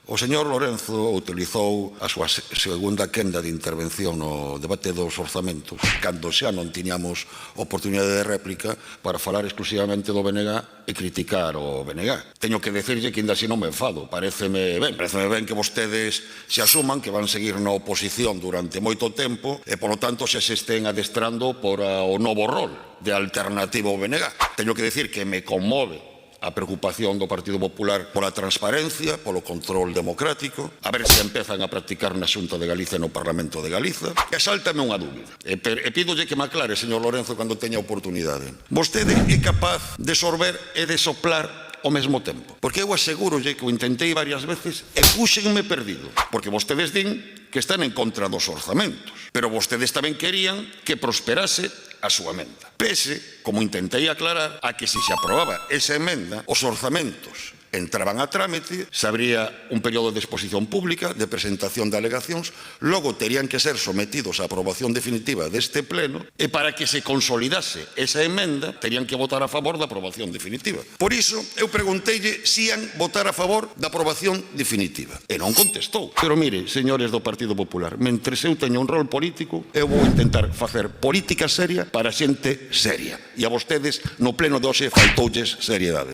O señor Lorenzo utilizou a súa segunda quenda de intervención no debate dos orzamentos, cando xa non tiñamos oportunidade de réplica, para falar exclusivamente do BNG e criticar o BNG. Teño que decirlle que ainda así non me enfado. Paréceme ben que vostedes se asuman que van seguir na oposición durante moito tempo e, polo tanto, xa se estén adestrando por o novo rol de alternativa ao BNG. Teño que decir que me conmove a preocupación do Partido Popular pola transparencia, polo control democrático, a ver se empezan a practicar na Xunta de Galicia e no Parlamento de Galiza. E sáltame unha dúbida. E pídolle que me aclare, señor Lorenzo, cando teña oportunidade. Vostede é capaz de sorber e de soplar ao mesmo tempo? Porque eu asegurolle que o intentei varias veces e puxenme perdido. Porque vostedes din que están en contra dos orzamentos, pero vostedes tamén querían que prosperase a súa emenda. Pese, como intentei aclarar, a que se aprobaba esa emenda, os orzamentos entraban a trámite, se abría un período de exposición pública, de presentación de alegacións, logo terían que ser sometidos á aprobación definitiva deste pleno, e para que se consolidase esa emenda, terían que votar a favor da aprobación definitiva. Por iso, eu pregunteille se ian votar a favor da aprobación definitiva. E non contestou. Pero mire, señores do Partido Popular, mentres eu teño un rol político, eu vou intentar facer política seria para xente seria. E a vostedes, no pleno de hoxe, faltoulles seriedade.